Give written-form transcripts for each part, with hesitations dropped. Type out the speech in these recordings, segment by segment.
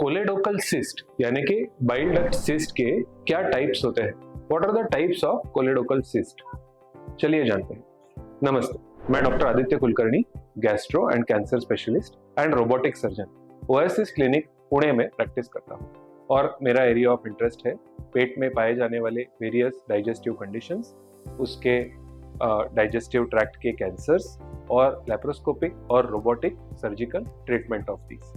कोलेडोकल cyst यानी कि bile duct cyst के क्या टाइप्स होते हैं? What are the types of choledochal cyst? चलिए जानते हैं। नमस्ते, मैं doctor Aditya Kulkarni, gastro and cancer specialist and robotic surgeon, Oasis clinic Pune में प्रैक्टिस करता हूँ और मेरा एरिया ऑफ इंटरेस्ट है पेट में पाए जाने वाले वेरियस डाइजेस्टिव कंडीशंस, उसके डाइजेस्टिव ट्रैक्ट के कैंसर्स और लैप्रोस्कोपिक और robotic surgical treatment of these.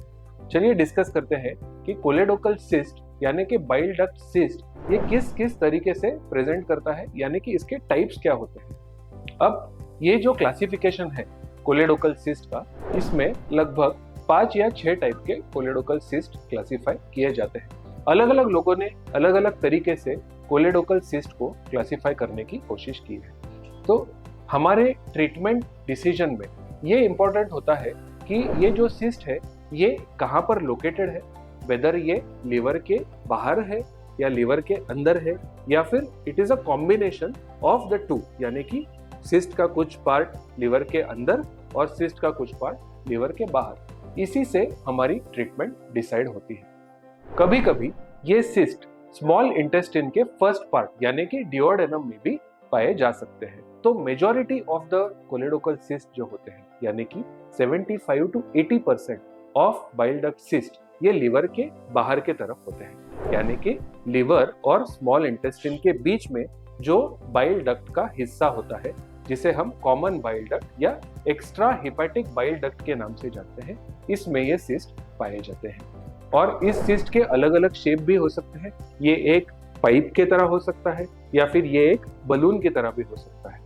चलिए डिस्कस करते हैं कि कोलेडोकल सिस्ट यानी कि बाइल डक्ट सिस्ट ये किस किस तरीके से प्रेजेंट करता है, यानी कि इसके टाइप्स क्या होते हैं। अब ये जो क्लासिफिकेशन है कोलेडोकल सिस्ट का, इसमें लगभग 5 या 6 टाइप के कोलेडोकल सिस्ट क्लासिफाई किए जाते हैं। अलग अलग लोगों ने अलग अलग तरीके से कोलेडोकल सिस्ट को क्लासिफाई करने की कोशिश की है। तो हमारे ट्रीटमेंट डिसीजन में ये इंपॉर्टेंट होता है कि ये जो सिस्ट है ये कहाँ पर लोकेटेड है, वेदर ये लिवर के बाहर है या लिवर के अंदर है, या फिर it is a combination of the two, यानी कि सिस्ट का कुछ पार्ट लिवर के अंदर और सिस्ट का कुछ पार्ट लिवर के बाहर। इसी से हमारी ट्रीटमेंट डिसाइड होती है। कभी कभी ये सिस्ट स्मॉल इंटेस्टाइन के फर्स्ट पार्ट यानी कि डिओडेनम में भी पाए जा सकते हैं। तो मेजॉरिटी ऑफ द कोलेडोकल सिस्ट जो होते हैं, यानी कि 75 to 80% of bile duct cyst ये लिवर के बाहर के तरफ होते हैं, यानी कि लिवर और स्मॉल इंटेस्टाइन के बीच में जो बाइल डक्ट का हिस्सा होता है, जिसे हम कॉमन बाइल डक्ट या एक्स्ट्रा हेपेटिक बाइल डक्ट के नाम से जानते हैं, इसमें ये सिस्ट पाए जाते हैं। और इस सिस्ट के अलग अलग शेप भी हो सकते हैं। ये एक पाइप के तरह हो सकता है या फिर ये एक बलून की तरह भी हो सकता है,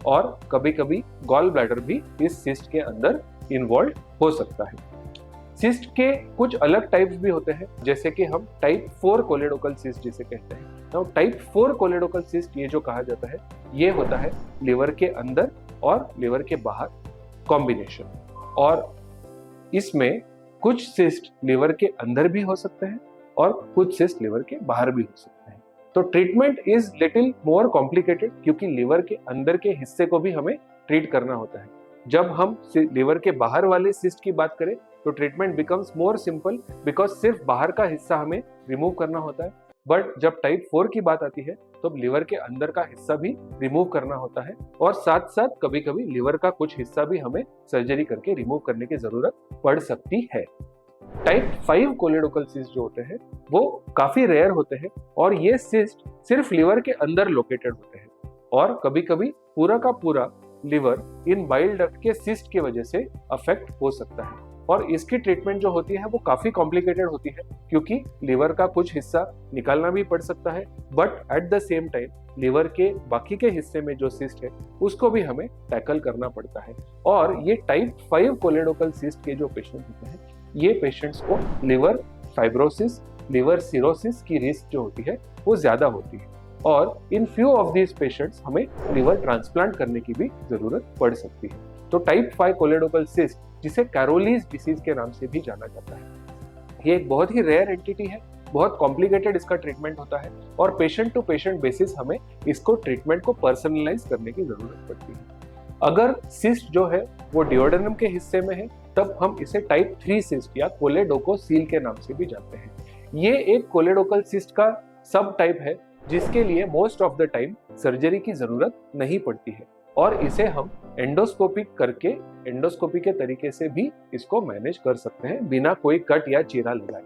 और कभी कभी गॉल ब्लैडर भी इस सिस्ट के अंदर इन्वॉल्व हो सकता है। सिस्ट के कुछ अलग टाइप्स भी होते हैं, जैसे कि हम टाइप 4 कोलेडोकल सिस्ट जिसे कहते हैं। तो टाइप 4 कोलेडोकल सिस्ट ये जो कहा जाता है ये होता है लिवर के अंदर और लिवर के बाहर कॉम्बिनेशन, और इसमें कुछ सिस्ट लिवर के अंदर भी हो सकते हैं और कुछ सिस्ट लिवर के बाहर भी हो सकते हैं। तो treatment is little more complicated, क्योंकि लिवर के अंदर के हिस्से को भी हमें ट्रीट करना होता है। जब हम लिवर के बाहर वाले सिस्ट की बात करें तो treatment becomes more simple, because सिर्फ बाहर का हिस्सा हमें रिमूव करना होता है। बट जब टाइप 4 की बात आती है तो लिवर के अंदर का हिस्सा भी रिमूव करना होता है, और साथ साथ कभी कभी लिवर का कुछ हिस्सा भी हमें सर्जरी करके रिमूव करने की जरूरत पड़ सकती है। टाइप 5 कोलेडोकल सिस्ट जो होते हैं वो काफी रेयर होते हैं, और ये सिस्ट सिर्फ लिवर के अंदर लोकेटेड होते हैं, और कभी कभी पूरा का पूरा लिवर इन बाइल डक्ट के सिस्ट की वजह से अफेक्ट हो सकता है। और इसकी ट्रीटमेंट जो होती है वो काफी कॉम्प्लिकेटेड होती है, क्योंकि लिवर का कुछ हिस्सा निकालना भी पड़ सकता है, but at the same time liver के बाकी के हिस्से में जो सिस्ट है उसको भी हमें टैकल करना पड़ता है। और ये टाइप 5 कोलेडोकल सिस्ट के जो पेशेंट होते हैं, ये पेशेंट्स को लिवर फाइब्रोसिस, लिवर सिरोसिस की रिस्क जो होती है वो ज्यादा होती है, और in few of these patients हमें लिवर ट्रांसप्लांट करने की भी जरूरत पड़ सकती है। तो टाइप 5 कोलेडोकल सिस्ट, जिसे कैरोलीज डिसीज के नाम से भी जाना जाता है, ये एक बहुत ही रेयर एंटिटी है, बहुत कॉम्प्लिकेटेड इसका ट्रीटमेंट होता है, और पेशेंट टू पेशेंट बेसिस हमें इसको ट्रीटमेंट को पर्सनलाइज करने की जरूरत पड़ती है। अगर सिस्ट जो है वो डिओडेनम के हिस्से में है, तब हम इसे टाइप 3 सिस्ट या कोलेडोकोसील के नाम से भी जानते हैं। ये एक कोलेडोकल सिस्ट का सब टाइप है, जिसके लिए most of the time surgery की जरूरत नहीं पड़ती है, और इसे हम एंडोस्कोपी के तरीके से भी इसको मैनेज कर सकते हैं बिना कोई कट या चीरा लगाए।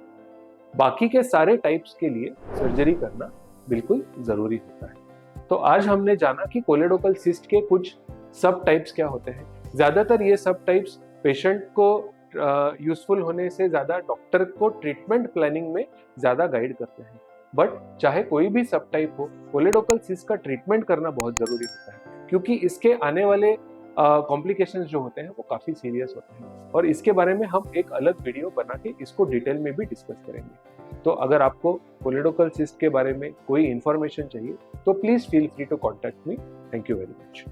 बाकी के सारे टाइप्स के लिए सर्जरी करना बिल्कुल जरूरी होता है। तो आज हमने जाना कि कोलेडोकल सिस्ट के कुछ सब टाइप्स क्या होते हैं। ज्यादातर ये सब टाइप्स पेशेंट को यूजफुल होने से ज्यादा डॉक्टर को ट्रीटमेंट प्लानिंग में ज्यादा गाइड करते हैं, बट चाहे कोई भी सब टाइप हो, कोलेडोकल सिस्ट का ट्रीटमेंट करना बहुत जरूरी होता है, क्योंकि इसके आने वाले कॉम्प्लिकेशंस जो होते हैं वो काफी सीरियस होते हैं, और इसके बारे में हम एक अलग वीडियो बना के इसको डिटेल में भी डिस्कस करेंगे। तो अगर आपको कोलेडोकल सिस्ट के बारे में कोई इंफॉर्मेशन चाहिए तो please feel free to contact me. Thank you very much.